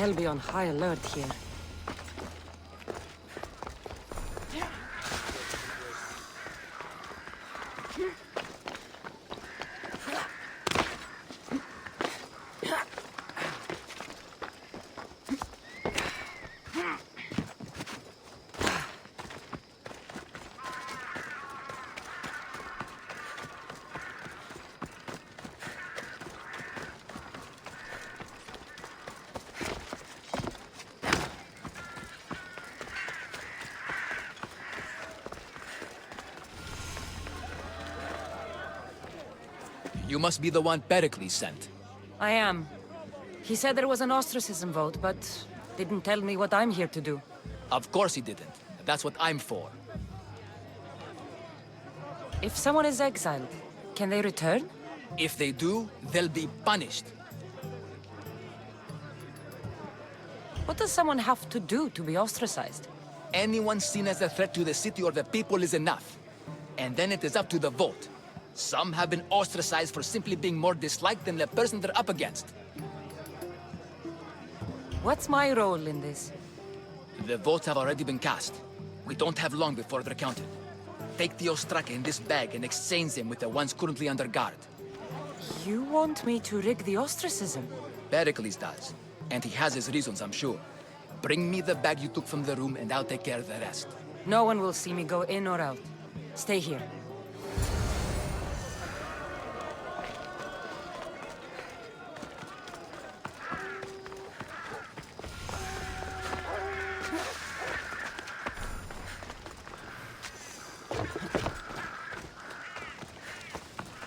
well be on high alert here. You must be the one Perikles sent. I am. He said there was an ostracism vote, but didn't tell me what I'm here to do. Of course he didn't. That's what I'm for. If someone is exiled, can they return? If they do, they'll be punished. What does someone have to do to be ostracized? Anyone seen as a threat to the city or the people is enough. And then it is up to the vote. Some have been ostracized for simply being more disliked than the person they're up against. What's my role in this? The votes have already been cast. We don't have long before they're counted. Take the ostraca in this bag and exchange them with the ones currently under guard. You want me to rig the ostracism? Pericles does. And he has his reasons, I'm sure. Bring me the bag you took from the room and I'll take care of the rest. No one will see me go in or out. Stay here.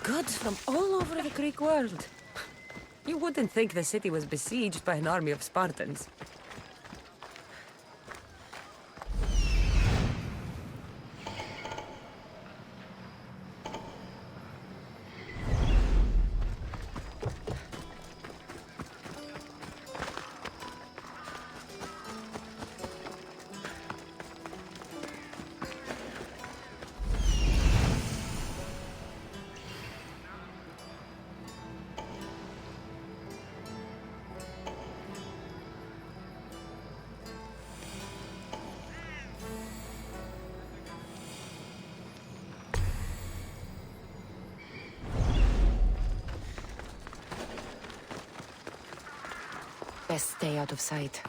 Goods from all over the Greek world. You wouldn't think the city was besieged by an army of Spartans. Best stay out of sight.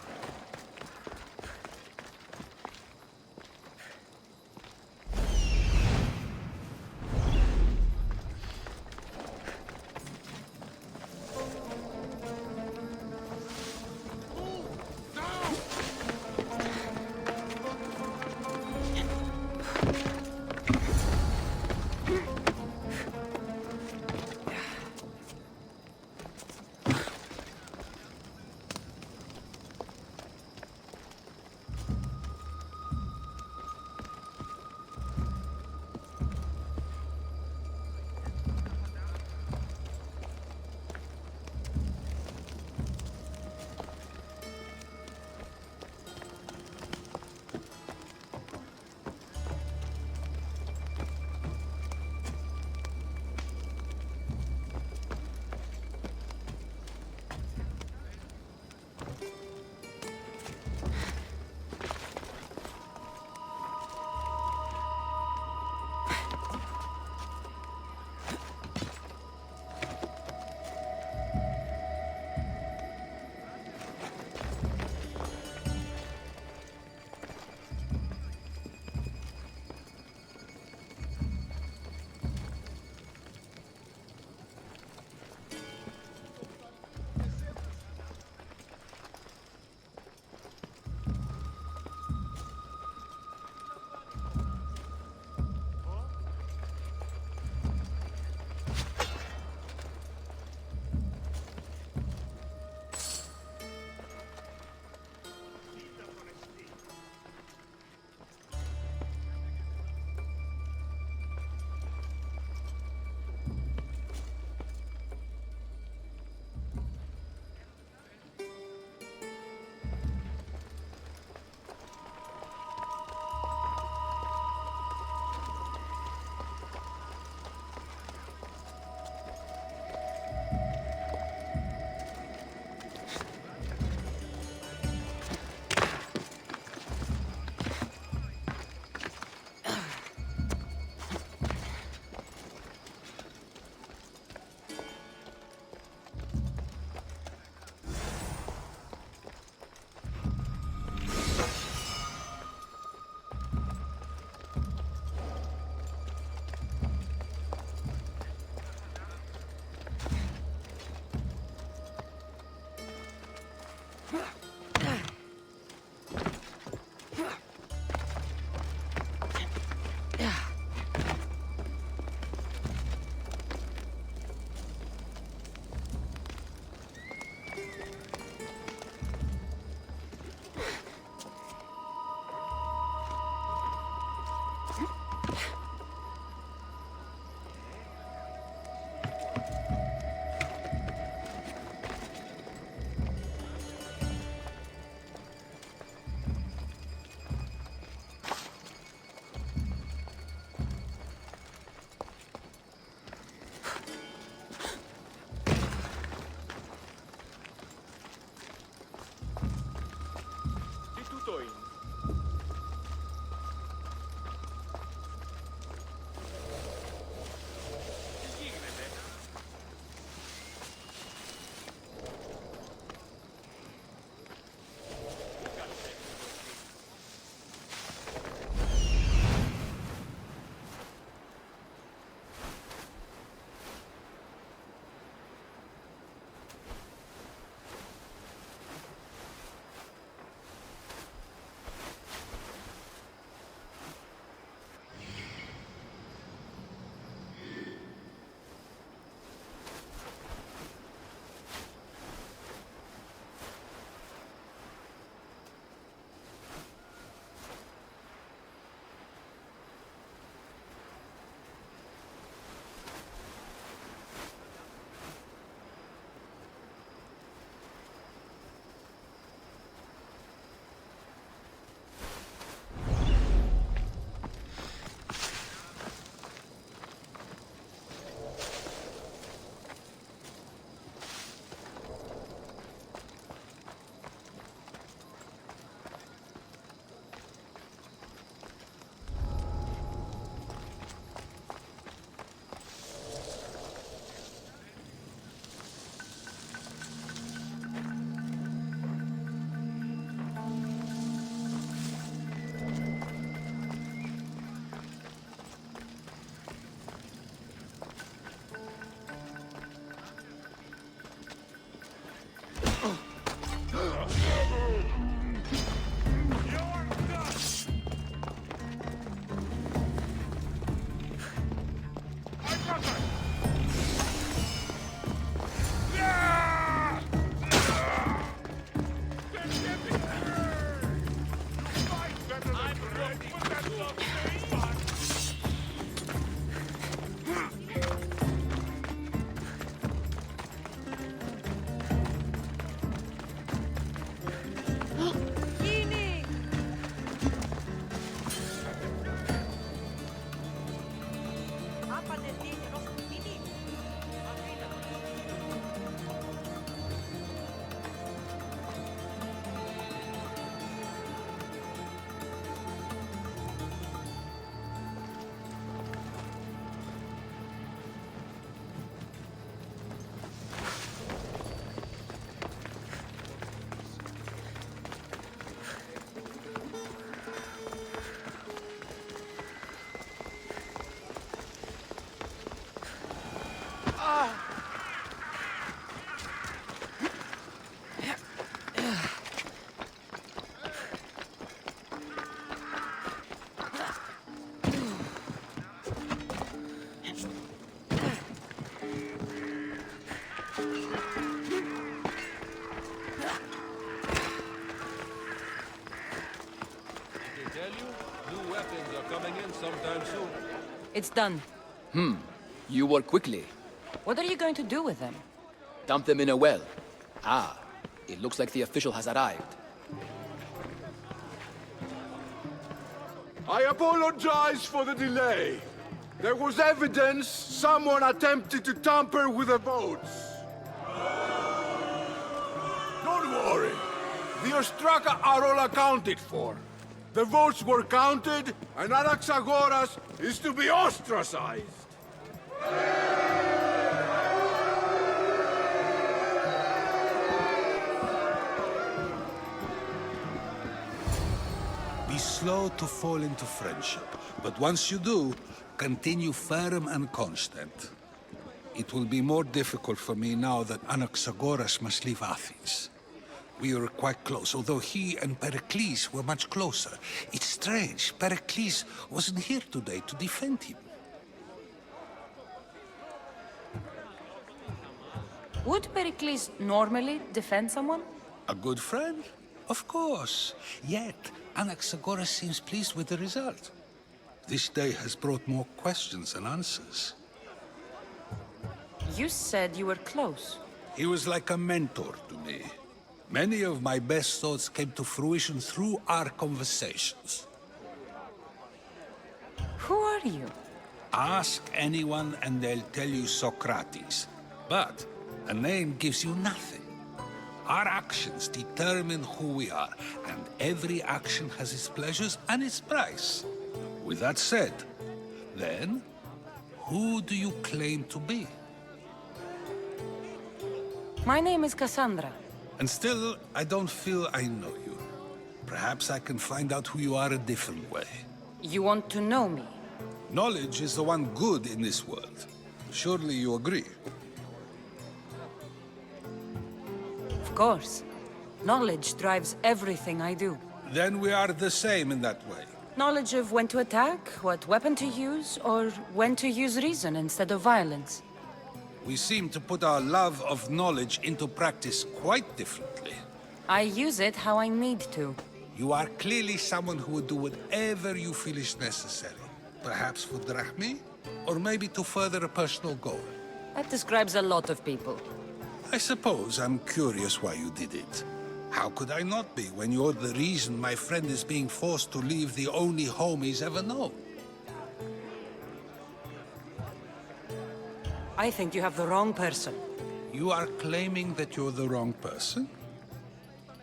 Sometime soon. It's done. You work quickly. What are you going to do with them? Dump them in a well. Ah, it looks like the official has arrived. I apologize for the delay. There was evidence someone attempted to tamper with the votes. Don't worry. The Ostraka are all accounted for. The votes were counted, and Anaxagoras is to be ostracized. Be slow to fall into friendship, but once you do, continue firm and constant. It will be more difficult for me now that Anaxagoras must leave Athens. We were quite close, although he and Perikles were much closer. It's strange, Perikles wasn't here today to defend him. Would Perikles normally defend someone? A good friend? Of course. Yet, Anaxagoras seems pleased with the result. This day has brought more questions than answers. You said you were close. He was like a mentor to me. Many of my best thoughts came to fruition through our conversations. Who are you? Ask anyone and they'll tell you Socrates. But a name gives you nothing. Our actions determine who we are, and every action has its pleasures and its price. With that said, then, who do you claim to be? My name is Kassandra. And still, I don't feel I know you. Perhaps I can find out who you are a different way. You want to know me? Knowledge is the one good in this world. Surely you agree? Of course. Knowledge drives everything I do. Then we are the same in that way. Knowledge of when to attack, what weapon to use, or when to use reason instead of violence. We seem to put our love of knowledge into practice quite differently. I use it how I need to. You are clearly someone who would do whatever you feel is necessary. Perhaps for drachmi, or maybe to further a personal goal. That describes a lot of people. I suppose I'm curious why you did it. How could I not be when you're the reason my friend is being forced to leave the only home he's ever known? I think you have the wrong person. You are claiming that you're the wrong person?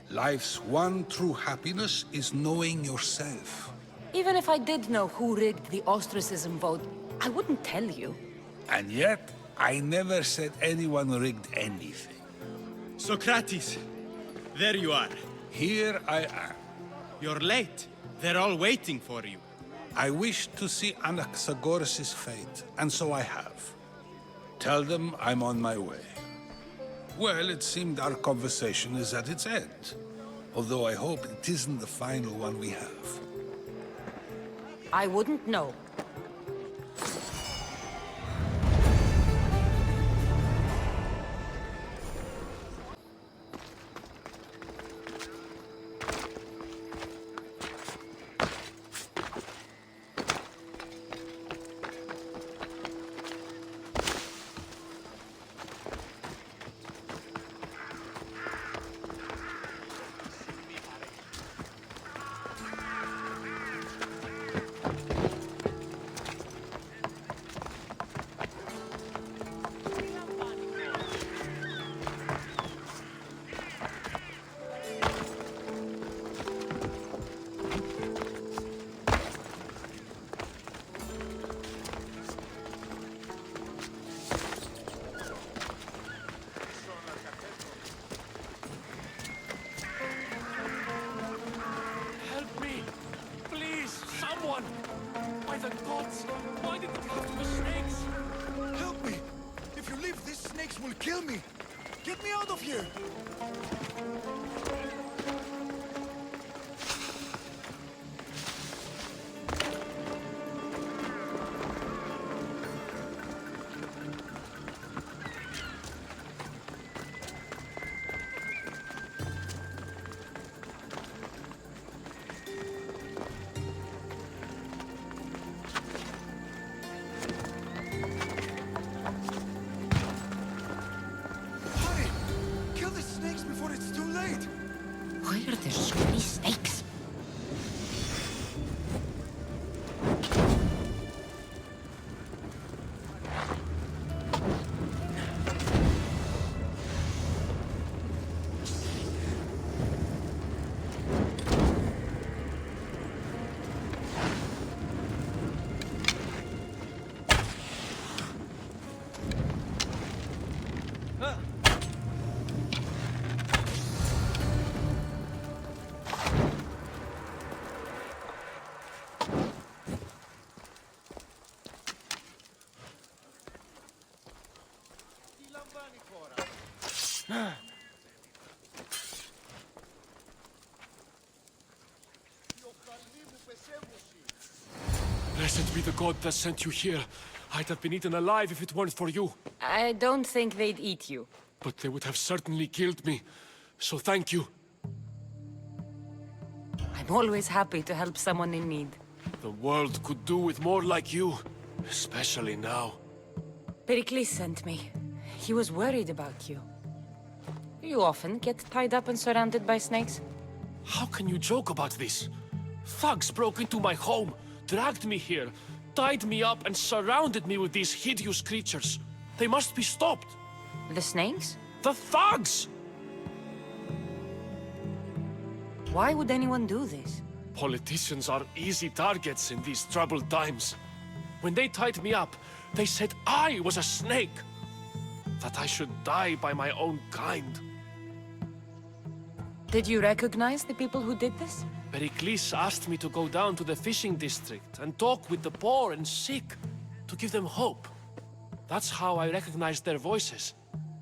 Life's one true happiness is knowing yourself. Even if I did know who rigged the ostracism vote, I wouldn't tell you. And yet, I never said anyone rigged anything. Socrates, there you are. Here I am. You're late. They're all waiting for you. I wish to see Anaxagoras' fate, and so I have. Tell them I'm on my way. Well, it seemed our conversation is at its end. Although I hope it isn't the final one we have. I wouldn't know. this? Why did it have to be snakes? Help me! If you leave, these snakes will kill me! Get me out of here! Why are there so many snakes? Blessed be the god that sent you here. I'd have been eaten alive if it weren't for you. I don't think they'd eat you. But they would have certainly killed me. So thank you. I'm always happy to help someone in need. The world could do with more like you. Especially now. Perikles sent me. He was worried about you. You often get tied up and surrounded by snakes? How can you joke about this? Thugs broke into my home, dragged me here, tied me up and surrounded me with these hideous creatures. They must be stopped. The snakes? The thugs! Why would anyone do this? Politicians are easy targets in these troubled times. When they tied me up, they said I was a snake. That I should die by my own kind. Did you recognize the people who did this? Perikles asked me to go down to the fishing district and talk with the poor and sick, to give them hope. That's how I recognized their voices.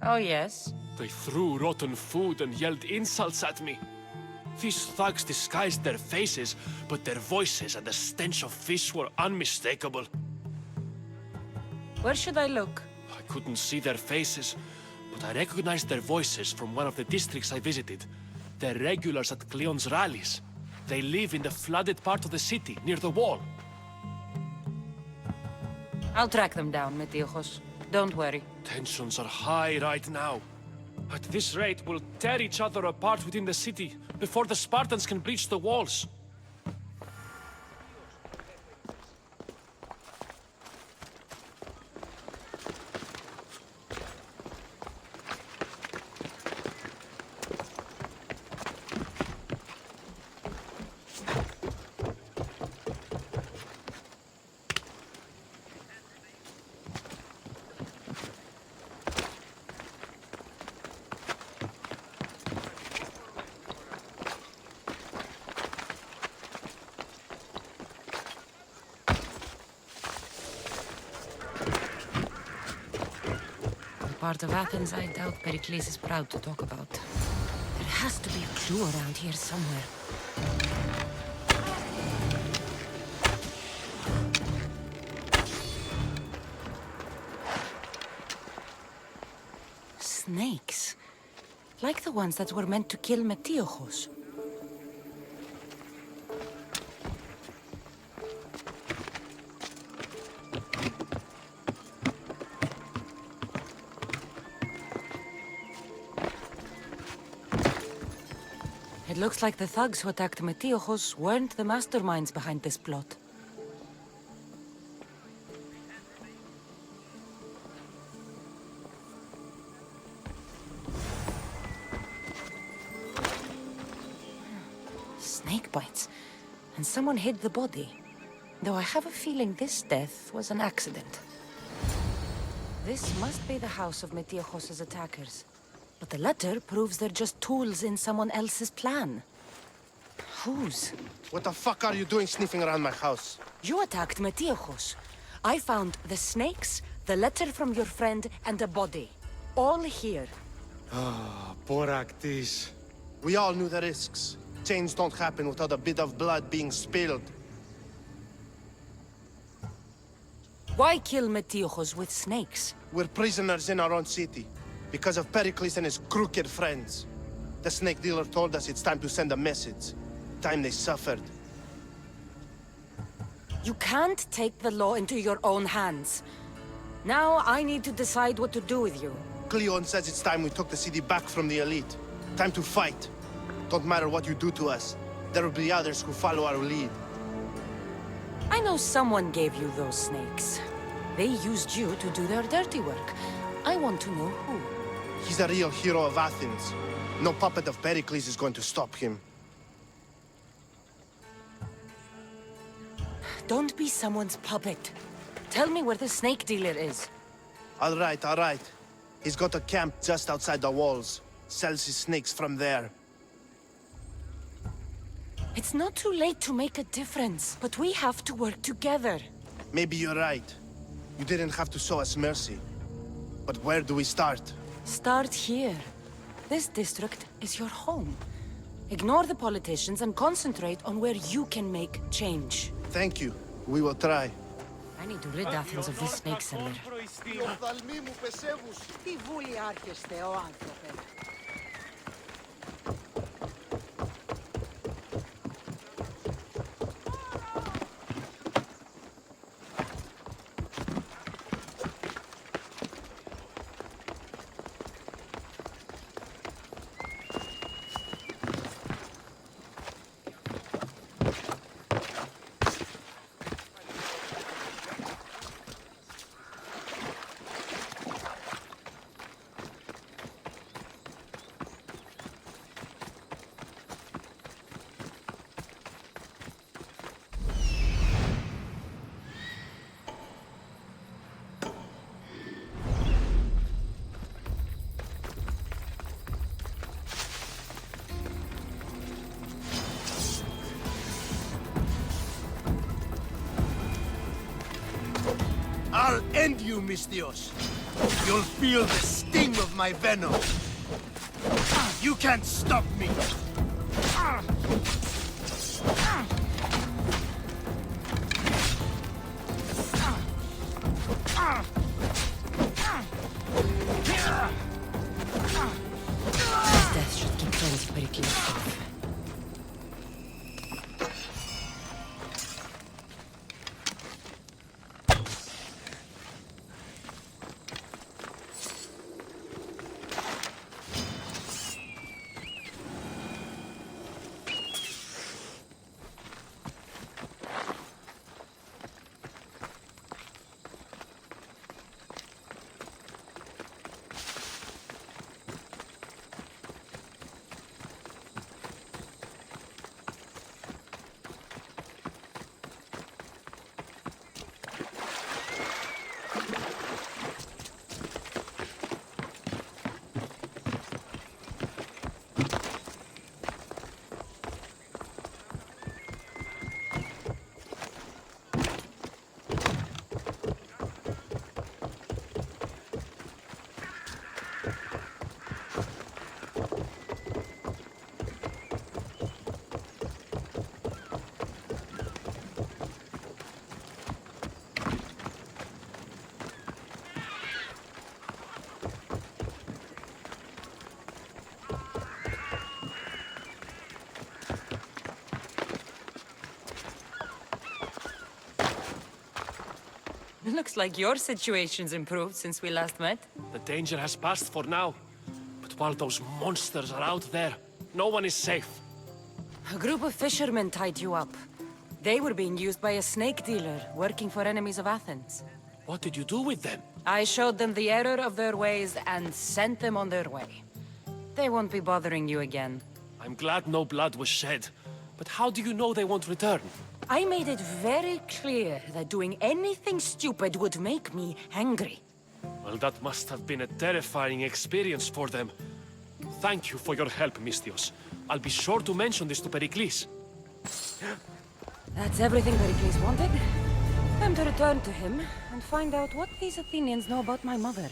Oh, yes? They threw rotten food and yelled insults at me. These thugs disguised their faces, but their voices and the stench of fish were unmistakable. Where should I look? I couldn't see their faces, but I recognized their voices from one of the districts I visited. They're regulars at Cleon's rallies. They live in the flooded part of the city, near the wall. I'll track them down, Metiochos. Don't worry. Tensions are high right now. At this rate, we'll tear each other apart within the city, before the Spartans can breach the walls. Part of Athens I doubt Perikles is proud to talk about. There has to be a clue around here somewhere. Snakes. Like the ones that were meant to kill Metiochos. It looks like the thugs who attacked Metiochos weren't the masterminds behind this plot. Snake bites. And someone hid the body. Though I have a feeling this death was an accident. This must be the house of Metiochos' attackers. But the letter proves they're just tools in someone else's plan. Whose? What the fuck are you doing sniffing around my house? You attacked Metiochos. I found the snakes, the letter from your friend, and a body. All here. Perikles. We all knew the risks. Change don't happen without a bit of blood being spilled. Why kill Metiochos with snakes? We're prisoners in our own city, because of Perikles and his crooked friends. The snake dealer told us it's time to send a message. Time they suffered. You can't take the law into your own hands. Now I need to decide what to do with you. Cleon says it's time we took the city back from the elite. Time to fight. Don't matter what you do to us. There will be others who follow our lead. I know someone gave you those snakes. They used you to do their dirty work. I want to know who. He's a real hero of Athens. No puppet of Perikles is going to stop him. Don't be someone's puppet. Tell me where the snake dealer is. All right, all right. He's got a camp just outside the walls. Sells his snakes from there. It's not too late to make a difference, but we have to work together. Maybe you're right. You didn't have to show us mercy. But where do we start? Start here. This district is your home. Ignore the politicians and concentrate on where you can make change. Thank you. We will try. I need to rid Athens of this snake seller. Τι βούλη άρχεστε, ο άνθρωπε. I'll end you, Mystios. You'll feel the sting of my venom. You can't stop me. His death should keep friends of Perikles safe. Looks like your situation's improved since we last met. The danger has passed for now. But while those monsters are out there, no one is safe. A group of fishermen tied you up. They were being used by a snake dealer, working for enemies of Athens. What did you do with them? I showed them the error of their ways and sent them on their way. They won't be bothering you again. I'm glad no blood was shed. But how do you know they won't return? I made it very clear that doing anything stupid would make me angry. Well, that must have been a terrifying experience for them. Thank you for your help, Mystios. I'll be sure to mention this to Perikles. That's everything Perikles wanted. Time to return to him and find out what these Athenians know about my mother.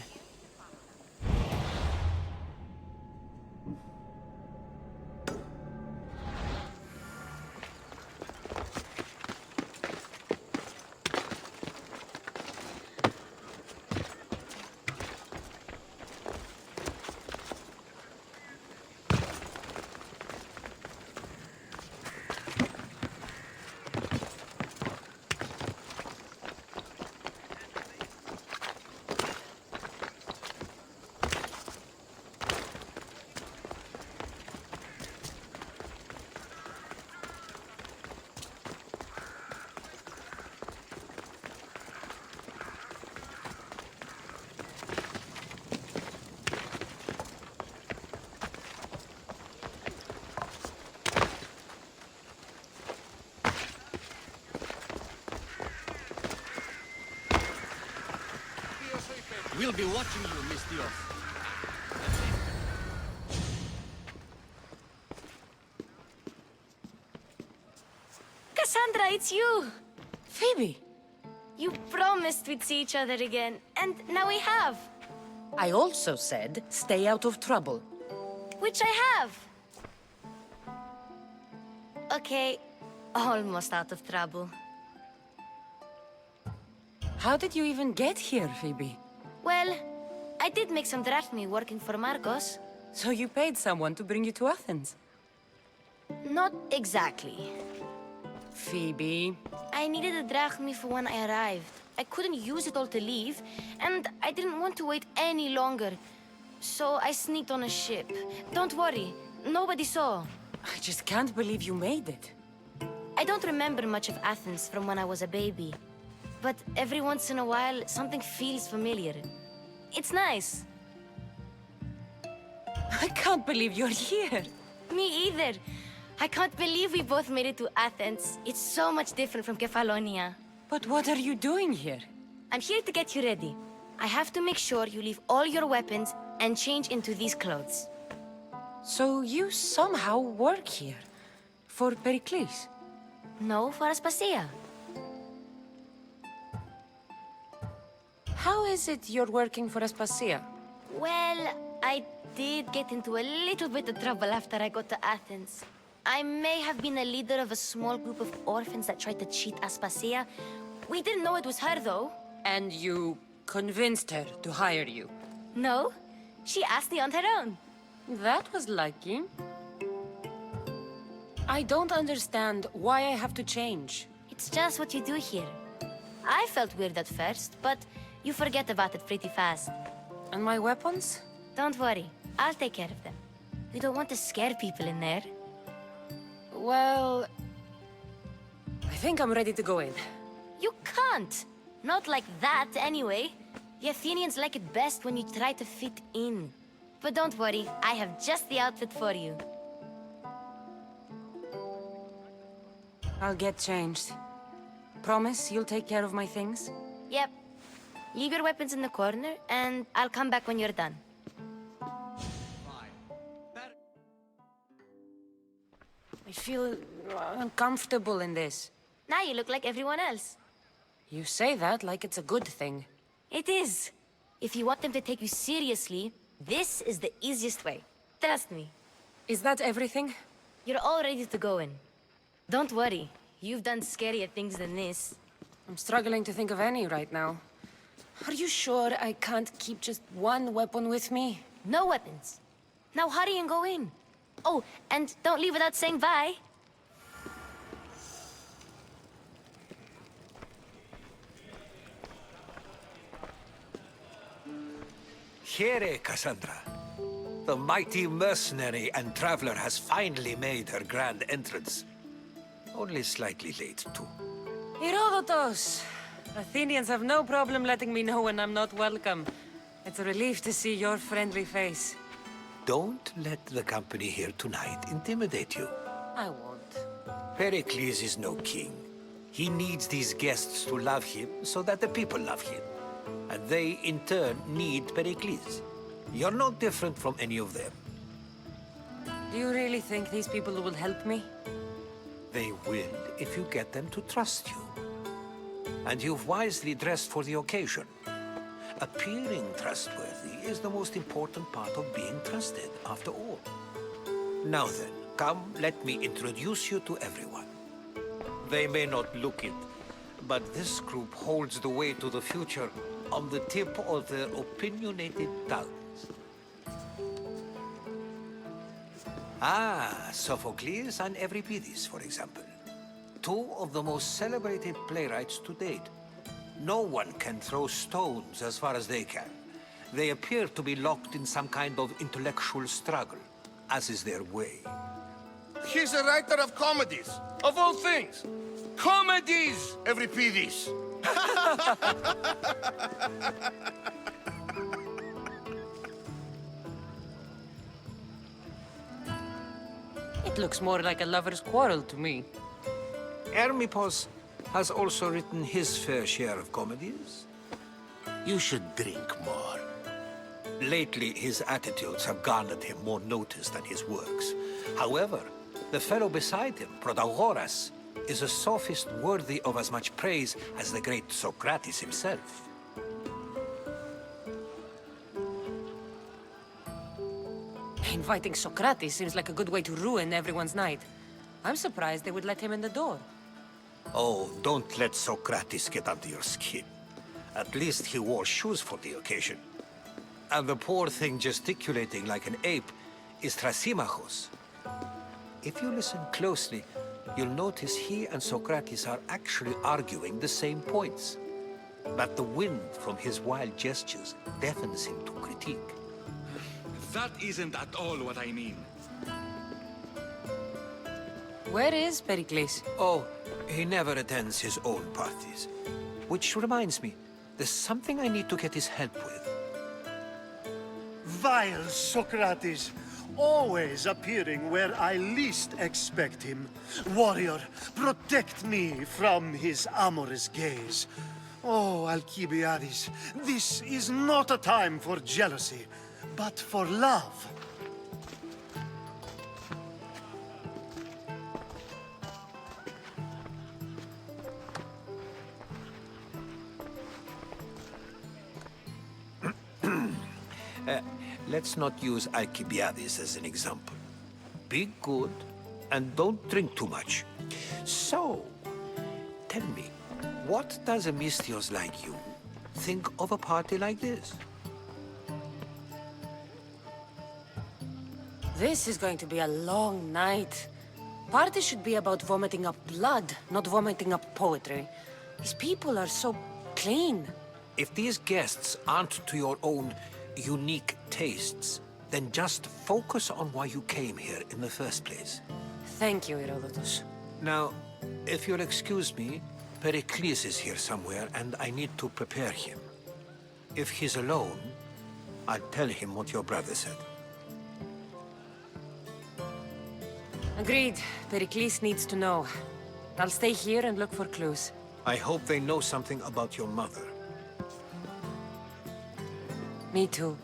We'll be watching you, Miss Dios. Kassandra, it's you! Phoebe! You promised we'd see each other again, and now we have. I also said, stay out of trouble. Which I have. Okay, almost out of trouble. How did you even get here, Phoebe? Well, I did make some drachmi working for Marcos. So you paid someone to bring you to Athens? Not exactly. Phoebe... I needed a drachmi for when I arrived. I couldn't use it all to leave, and I didn't want to wait any longer. So I sneaked on a ship. Don't worry, nobody saw. I just can't believe you made it. I don't remember much of Athens from when I was a baby. But every once in a while, something feels familiar. It's nice. I can't believe you're here. Me either. I can't believe we both made it to Athens. It's so much different from Kefalonia. But what are you doing here? I'm here to get you ready. I have to make sure you leave all your weapons and change into these clothes. So you somehow work here? For Perikles? No, for Aspasia. How is it you're working for Aspasia? Well, I did get into a little bit of trouble after I got to Athens. I may have been a leader of a small group of orphans that tried to cheat Aspasia. We didn't know it was her, though. And you convinced her to hire you? No, she asked me on her own. That was lucky. I don't understand why I have to change. It's just what you do here. I felt weird at first, but you forget about it pretty fast. And my weapons? Don't worry, I'll take care of them. You don't want to scare people in there. Well... I think I'm ready to go in. You can't! Not like that, anyway. The Athenians like it best when you try to fit in. But don't worry, I have just the outfit for you. I'll get changed. Promise you'll take care of my things? Yep. Leave your weapons in the corner, and I'll come back when you're done. I feel uncomfortable in this. Now you look like everyone else. You say that like it's a good thing. It is. If you want them to take you seriously, this is the easiest way. Trust me. Is that everything? You're all ready to go in. Don't worry. You've done scarier things than this. I'm struggling to think of any right now. Are you sure I can't keep just one weapon with me? No weapons. Now hurry and go in. Oh, and don't leave without saying bye. Here, Kassandra. The mighty mercenary and traveler has finally made her grand entrance. Only slightly late, too. Herodotos! Athenians have no problem letting me know when I'm not welcome. It's a relief to see your friendly face. Don't let the company here tonight intimidate you. I won't. Perikles is no king. He needs these guests to love him so that the people love him. And they, in turn, need Perikles. You're no different from any of them. Do you really think these people will help me? They will if you get them to trust you. And you've wisely dressed for the occasion. Appearing trustworthy is the most important part of being trusted, after all. Now then, come, let me introduce you to everyone. They may not look it, but this group holds the way to the future on the tip of their opinionated tongues. Ah, Sophocles and Euripides, for example. Two of the most celebrated playwrights to date. No one can throw stones as far as they can. They appear to be locked in some kind of intellectual struggle, as is their way. He's a writer of comedies, of all things. Comedies, Euripides. It looks more like a lover's quarrel to me. Hermippos has also written his fair share of comedies. You should drink more. Lately, his attitudes have garnered him more notice than his works. However, the fellow beside him, Protagoras, is a sophist worthy of as much praise as the great Socrates himself. Inviting Socrates seems like a good way to ruin everyone's night. I'm surprised they would let him in the door. Oh, don't let Socrates get under your skin. At least he wore shoes for the occasion. And the poor thing gesticulating like an ape is Thrasymachos. If you listen closely, you'll notice he and Socrates are actually arguing the same points. But the wind from his wild gestures deafens him to critique. That isn't at all what I mean. Where is Perikles? Oh, he never attends his own parties. Which reminds me, there's something I need to get his help with. Vile Socrates, always appearing where I least expect him. Warrior, protect me from his amorous gaze. Oh, Alcibiades, this is not a time for jealousy, but for love. Let's not use Alcibiades as an example. Be good, and don't drink too much. So, tell me, what does a Misthios like you think of a party like this? This is going to be a long night. Parties should be about vomiting up blood, not vomiting up poetry. These people are so clean. If these guests aren't to your own unique tastes, then just focus on why you came here in the first place. Thank you, Herodotus. Now, if you'll excuse me, Perikles is here somewhere, and I need to prepare him. If he's alone, I'll tell him what your brother said. Agreed. Perikles needs to know. I'll stay here and look for clues. I hope they know something about your mother. Me too.